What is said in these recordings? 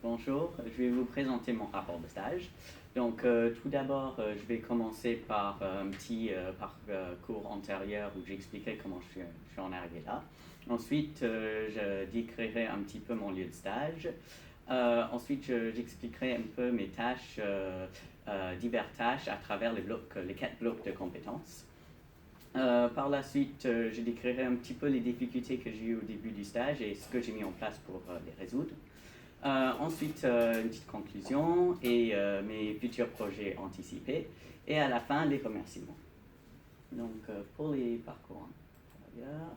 bonjour, je vais vous présenter mon rapport de stage. Donc, tout d'abord, je vais commencer par un petit parcours antérieur où j'expliquerai comment je suis en arrivé là. Ensuite, je décrirai un petit peu mon lieu de stage. Ensuite, j'expliquerai un peu mes tâches, diverses tâches à travers les 4 blocs de compétences. Par la suite, je décrirai un petit peu les difficultés que j'ai eues au début du stage et ce que j'ai mis en place pour les résoudre. Ensuite, une petite conclusion et mes futurs projets anticipés. Et à la fin, les remerciements. Donc, pour les parcours antérieurs.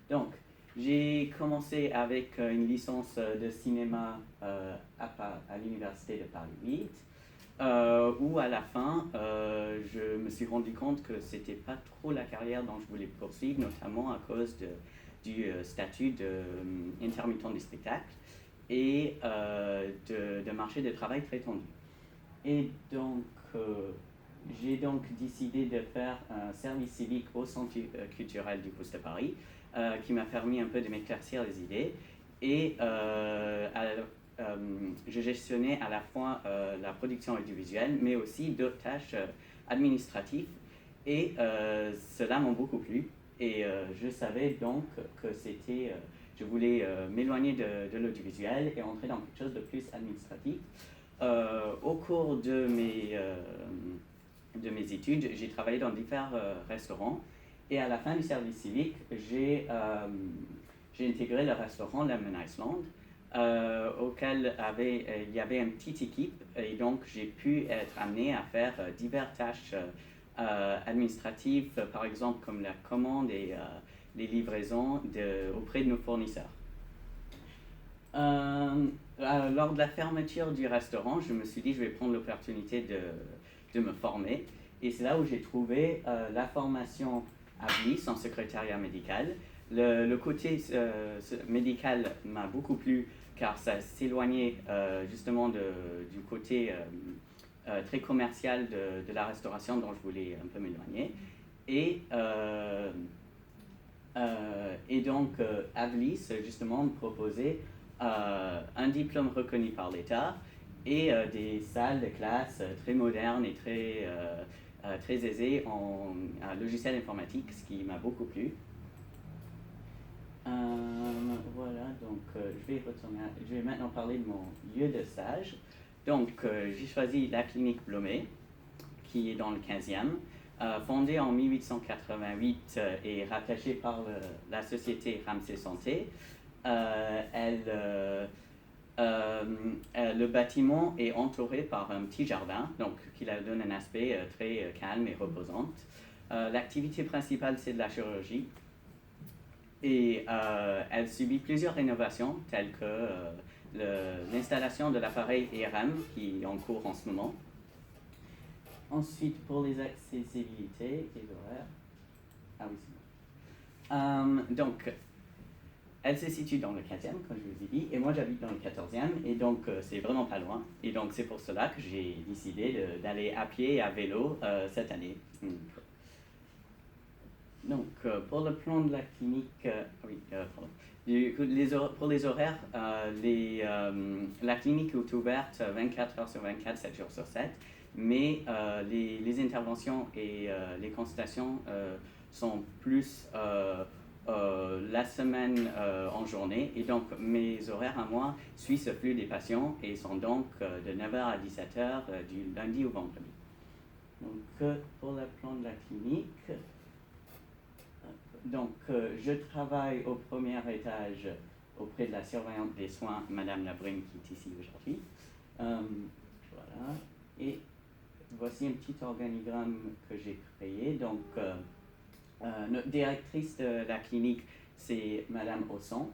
Donc, j'ai commencé avec une licence de cinéma à l'Université de Paris 8. Où à la fin, je me suis rendu compte que c'était pas trop la carrière dont je voulais poursuivre, notamment à cause du statut d'intermittent du spectacle et de marché de travail très tendu. Et donc, j'ai donc décidé de faire un service civique au Centre culturel du Crous de Paris, qui m'a permis un peu de m'éclaircir les idées. Et je gestionnais à la fois la production audiovisuelle, mais aussi d'autres tâches administratives. Et cela m'a beaucoup plu. Et je savais donc que je voulais m'éloigner de l'audiovisuel et entrer dans quelque chose de plus administratif. Au cours de mes études, j'ai travaillé dans différents restaurants. Et à la fin du service civique, j'ai intégré le restaurant Lemon Iceland, auquel il y avait une petite équipe, et donc j'ai pu être amené à faire diverses tâches administratives, par exemple comme la commande et les livraisons auprès de nos fournisseurs. Lors de la fermeture du restaurant, je me suis dit je vais prendre l'opportunité de me former, et c'est là où j'ai trouvé la formation à Bliss en secrétariat médical. Le côté médical m'a beaucoup plu car ça s'éloignait justement du côté très commercial de la restauration dont je voulais un peu m'éloigner. Et donc, Avlis, justement, me proposait un diplôme reconnu par l'État et des salles de classe très modernes et très aisées en logiciel informatique, ce qui m'a beaucoup plu. Voilà, donc je vais maintenant parler de mon lieu de stage. Donc, j'ai choisi la clinique Blomet, qui est dans le 15e, fondée en 1888 et rattachée par la société Ramsay Santé. Le bâtiment est entouré par un petit jardin, donc qui leur donne un aspect très calme et reposant. L'activité principale, c'est de la chirurgie. Et elle subit plusieurs rénovations, telles que l'installation de l'appareil IRM qui est en cours en ce moment. Ensuite, pour les accessibilités et horaires. Ah oui, c'est bon. Donc, elle se situe dans le 15e, comme je vous ai dit, et moi j'habite dans le 14e, et donc c'est vraiment pas loin. Et donc c'est pour cela que j'ai décidé d'aller à pied et à vélo cette année. Donc, pour le plan de la clinique, pour les horaires, la clinique est ouverte 24 heures sur 24, 7 jours sur 7, mais les interventions et les consultations sont plus la semaine en journée, et donc mes horaires à moi suivent ce flux des patients et sont donc de 9h à 17h du lundi au vendredi. Donc, pour le plan de la clinique, donc, je travaille au premier étage auprès de la surveillante des soins, Madame Labrune, qui est ici aujourd'hui. Voilà. Et voici un petit organigramme que j'ai créé. Donc, notre directrice de la clinique, c'est Madame Osson.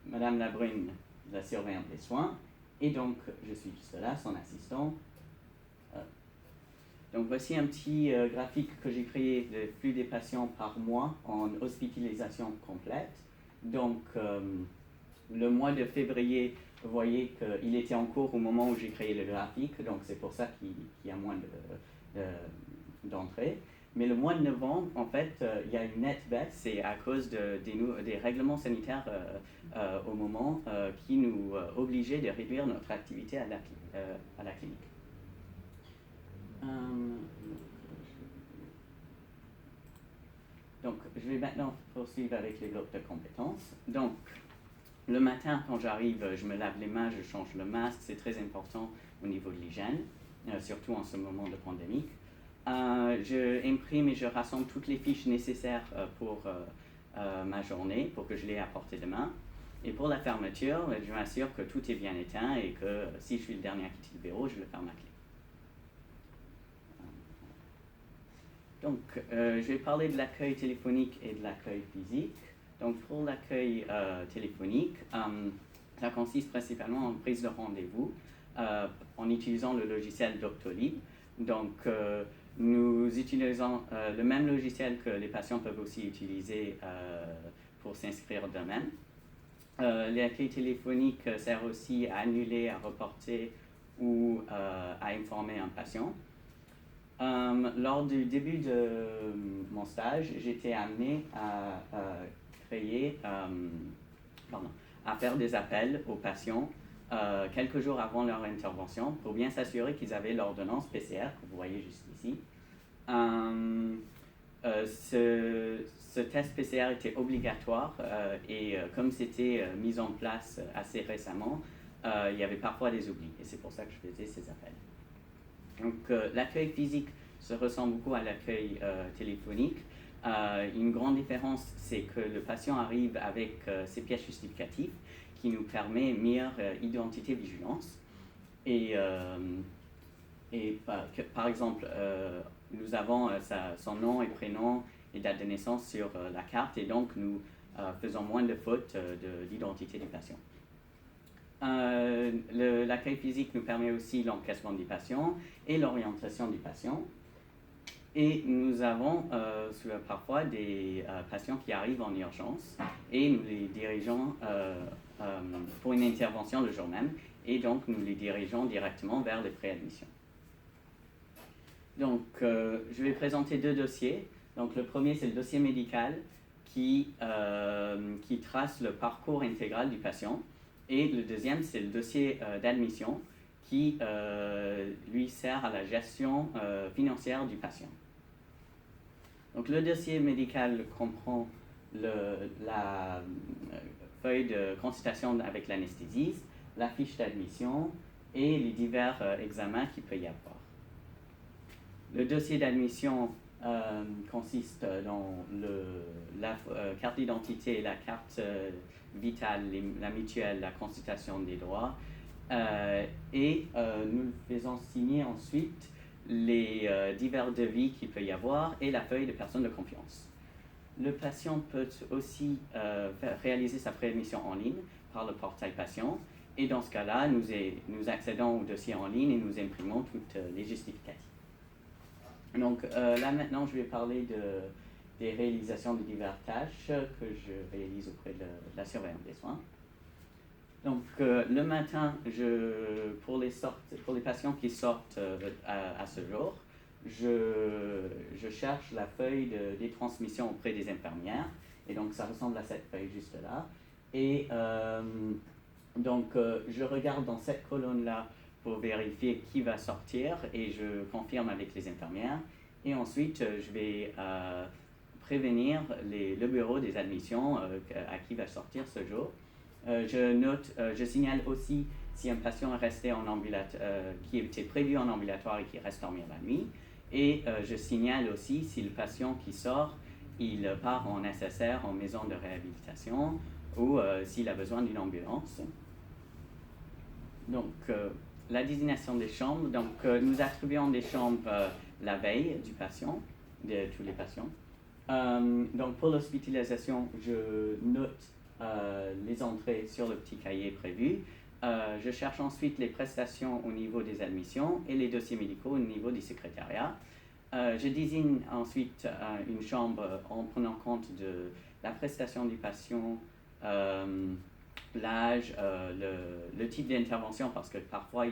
Madame Labrune, la surveillante des soins. Et donc, je suis juste là, son assistant. Donc voici un petit graphique que j'ai créé de flux des patients par mois en hospitalisation complète. Donc le mois de février, vous voyez qu'il était en cours au moment où j'ai créé le graphique, donc c'est pour ça qu'il y a moins d'entrées. Mais le mois de novembre, en fait, il y a une nette baisse, c'est à cause des règlements sanitaires au moment qui nous obligeaient de réduire notre activité à la clinique. Donc, je vais maintenant poursuivre avec les groupes de compétences. Donc, le matin, quand j'arrive, je me lave les mains, je change le masque, c'est très important au niveau de l'hygiène, surtout en ce moment de pandémie. Je imprime et je rassemble toutes les fiches nécessaires pour ma journée, pour que je les à portée de main. Et pour la fermeture, je m'assure que tout est bien éteint et que si je suis le dernier à quitter le bureau, je le ferme à clé. Donc, je vais parler de l'accueil téléphonique et de l'accueil physique. Donc, pour l'accueil téléphonique, ça consiste principalement en prise de rendez-vous en utilisant le logiciel Doctolib. Donc, nous utilisons le même logiciel que les patients peuvent aussi utiliser pour s'inscrire d'eux-mêmes. L'accueil téléphonique sert aussi à annuler, à reporter ou à informer un patient. Lors du début de mon stage, j'étais amené à faire des appels aux patients quelques jours avant leur intervention pour bien s'assurer qu'ils avaient l'ordonnance PCR que vous voyez juste ici. Ce test PCR était obligatoire et comme c'était mis en place assez récemment, il y avait parfois des oublis et c'est pour ça que je faisais ces appels. Donc l'accueil physique se ressemble beaucoup à l'accueil téléphonique. Une grande différence, c'est que le patient arrive avec ses pièces justificatives qui nous permet meilleure identité vigilance. Et par exemple, nous avons son nom et prénom et date de naissance sur la carte et donc nous faisons moins de fautes de l'identité du patient. L'accueil physique nous permet aussi l'encaissement du patient et l'orientation du patient. Et nous avons parfois des patients qui arrivent en urgence et nous les dirigeons pour une intervention le jour même et donc nous les dirigeons directement vers les préadmissions. Donc je vais présenter deux dossiers. Donc le premier c'est le dossier médical qui trace le parcours intégral du patient. Et le deuxième, c'est le dossier d'admission qui lui sert à la gestion financière du patient. Donc le dossier médical comprend la feuille de consultation avec l'anesthésiste, la fiche d'admission et les divers examens qu'il peut y avoir. Le dossier d'admission consiste dans la carte d'identité, la carte vitale, la mutuelle, la consultation des droits et nous faisons signer ensuite les divers devis qu'il peut y avoir et la feuille de personne de confiance. Le patient peut aussi réaliser sa préadmission en ligne par le portail patient et dans ce cas-là, nous accédons au dossier en ligne et nous imprimons toutes les justificatifs. Donc là maintenant, je vais parler des réalisations de diverses tâches que je réalise auprès de la surveillance des soins. Donc le matin, pour les patients qui sortent à ce jour, je cherche la feuille des transmissions auprès des infirmières et donc ça ressemble à cette feuille juste là. Et donc je regarde dans cette colonne-là pour vérifier qui va sortir et je confirme avec les infirmières. Et ensuite, je vais prévenir le bureau des admissions à qui va sortir ce jour. Je signale aussi si un patient est resté en qui était prévu en ambulatoire et qui reste dormir la nuit. Et je signale aussi si le patient qui sort, il part en SSR, en maison de réhabilitation, ou s'il a besoin d'une ambulance. Donc, la désignation des chambres. Donc, nous attribuons des chambres la veille du patient, de tous les patients. Donc, pour l'hospitalisation, je note les entrées sur le petit cahier prévu. Je cherche ensuite les prestations au niveau des admissions et les dossiers médicaux au niveau du secrétariat. Je désigne ensuite une chambre en prenant compte de la prestation du patient, l'âge, le type d'intervention, parce que parfois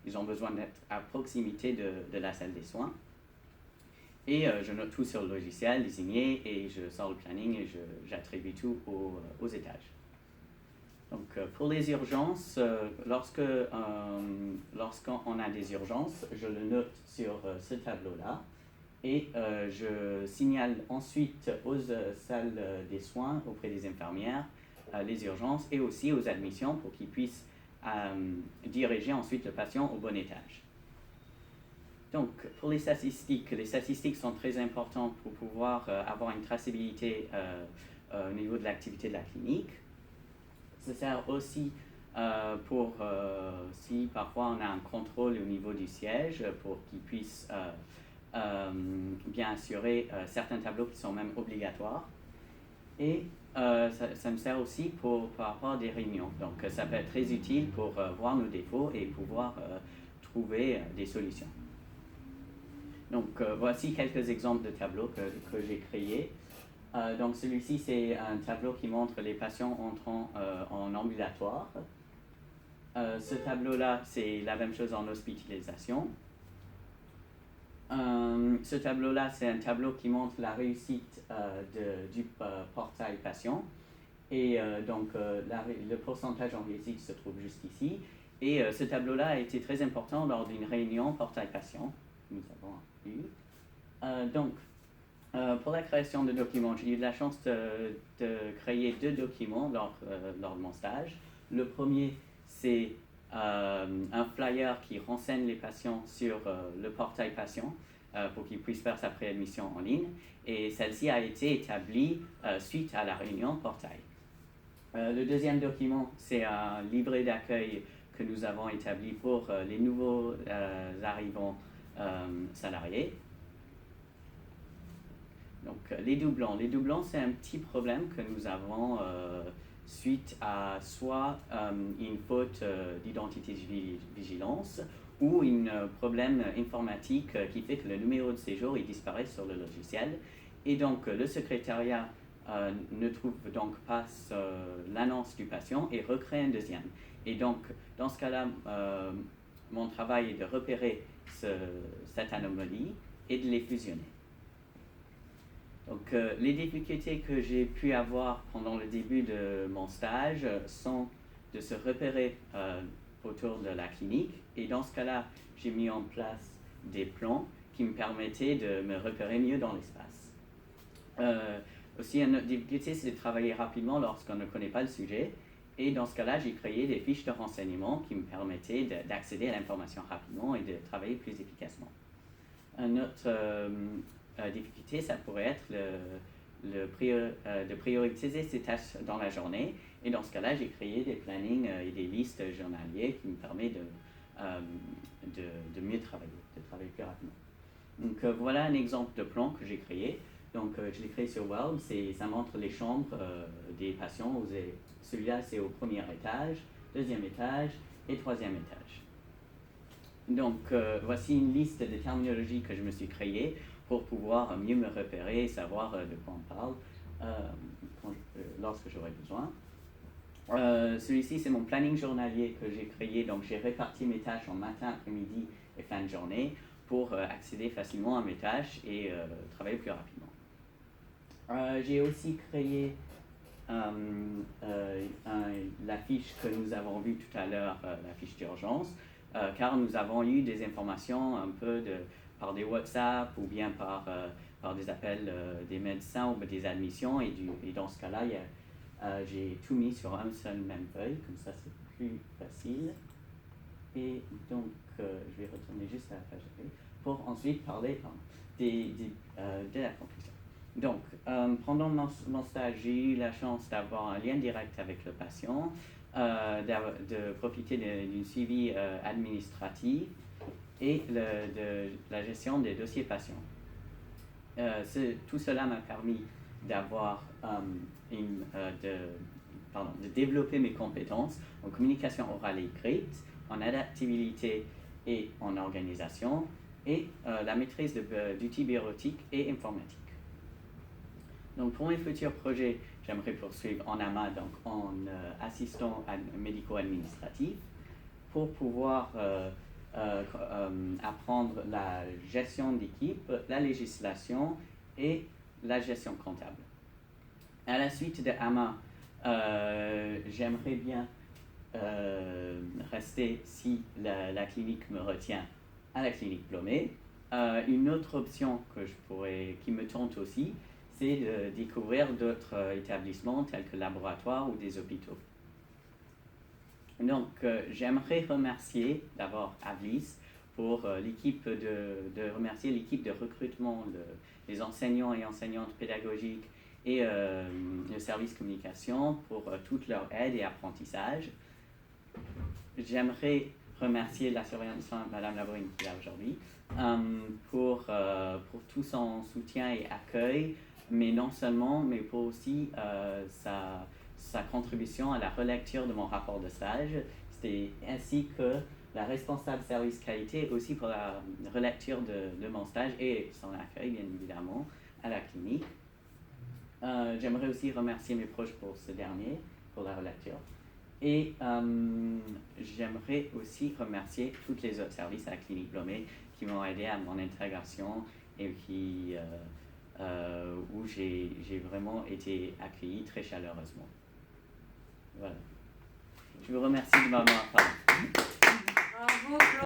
ils ont besoin d'être à proximité de la salle des soins. Et je note tout sur le logiciel désigné et je sors le planning et j'attribue tout aux étages. Donc pour les urgences, lorsqu'on a des urgences, je le note sur ce tableau-là et je signale ensuite aux salles des soins auprès des infirmières les urgences et aussi aux admissions pour qu'ils puissent diriger ensuite le patient au bon étage. Donc, pour les statistiques sont très importantes pour pouvoir avoir une traçabilité au niveau de l'activité de la clinique. Ça sert aussi pour, si parfois on a un contrôle au niveau du siège, pour qu'ils puissent bien assurer certains tableaux qui sont même obligatoires. Et ça me sert aussi pour rapport à des réunions. Donc, ça peut être très utile pour voir nos défauts et pouvoir trouver des solutions. Donc, voici quelques exemples de tableaux que j'ai créés. Donc, celui-ci, c'est un tableau qui montre les patients entrant en ambulatoire. Ce tableau-là, c'est la même chose en hospitalisation. Ce tableau-là, c'est un tableau qui montre la réussite du portail patient. Et donc, le pourcentage en réussite se trouve juste ici. Et ce tableau-là a été très important lors d'une réunion portail patient. Nous avons eu. Donc, pour la création de documents, j'ai eu de la chance de créer 2 documents lors de mon stage. Le premier, c'est un flyer qui renseigne les patients sur le portail patient pour qu'ils puissent faire sa préadmission en ligne. Et celle-ci a été établie suite à la réunion portail. Le deuxième document, c'est un livret d'accueil que nous avons établi pour les nouveaux arrivants salariés. Donc, les doublons. Les doublons, c'est un petit problème que nous avons suite à soit une faute d'identité de vigilance ou un problème informatique qui fait que le numéro de séjour il disparaît sur le logiciel. Et donc, le secrétariat ne trouve donc pas l'annonce du patient et recrée un deuxième. Et donc, dans ce cas-là, mon travail est de repérer cette anomalie et de les fusionner. Donc, les difficultés que j'ai pu avoir pendant le début de mon stage sont de se repérer autour de la clinique. Et dans ce cas-là, j'ai mis en place des plans qui me permettaient de me repérer mieux dans l'espace. Aussi, une autre difficulté, c'est de travailler rapidement lorsqu'on ne connaît pas le sujet. Et dans ce cas-là, j'ai créé des fiches de renseignement qui me permettaient d'accéder à l'information rapidement et de travailler plus efficacement. Une autre difficulté, ça pourrait être de prioriser ces tâches dans la journée. Et dans ce cas-là, j'ai créé des plannings et des listes journaliers qui me permettent de mieux travailler, de travailler plus rapidement. Donc voilà un exemple de plan que j'ai créé. Donc je l'ai créé sur Weld, ça montre les chambres des patients. Celui-là, c'est au premier étage, deuxième étage et troisième étage. Donc voici une liste de terminologies que je me suis créée pour pouvoir mieux me repérer et savoir de quoi on parle lorsque j'aurai besoin. Celui-ci, c'est mon planning journalier que j'ai créé. Donc, j'ai réparti mes tâches en matin, après-midi et fin de journée pour accéder facilement à mes tâches et travailler plus rapidement. J'ai aussi créé la fiche que nous avons vue tout à l'heure, la fiche d'urgence, car nous avons eu des informations un peu par des WhatsApp ou bien par des appels des médecins ou des admissions. Et dans ce cas-là, j'ai tout mis sur un seul même feuille, comme ça c'est plus facile. Et donc, je vais retourner juste à la page d'accueil pour ensuite parler de la conclusion. Donc, pendant mon stage, j'ai eu la chance d'avoir un lien direct avec le patient, de profiter d'une suivi administratif et de la gestion des dossiers patients. Tout cela m'a permis de développer mes compétences en communication orale et écrite, en adaptabilité et en organisation, et la maîtrise d'outils bureautiques et informatiques. Donc pour mes futurs projets, j'aimerais poursuivre en AMA, donc en assistant médico-administratif, pour pouvoir apprendre la gestion d'équipe, la législation et la gestion comptable. À la suite de AMA, j'aimerais bien rester, si la clinique me retient, à la clinique Blomet. Une autre option qui me tente aussi, c'est de découvrir d'autres établissements tels que laboratoires ou des hôpitaux. Donc, j'aimerais remercier d'abord Avlis pour remercier l'équipe de recrutement, les enseignants et enseignantes pédagogiques et le service communication pour toute leur aide et apprentissage. J'aimerais remercier la surveillante Madame Labrune qui est là aujourd'hui pour tout son soutien et accueil, mais non seulement, mais pour aussi sa contribution à la relecture de mon rapport de stage, ainsi que la responsable service qualité aussi pour la relecture de mon stage et son accueil, bien évidemment, à la clinique. J'aimerais aussi remercier mes proches pour ce dernier, pour la relecture. Et j'aimerais aussi remercier tous les autres services à la clinique Blomet qui m'ont aidé à mon intégration et où j'ai vraiment été accueilli très chaleureusement. Voilà. Je vous remercie de m'avoir parlé. Bravo,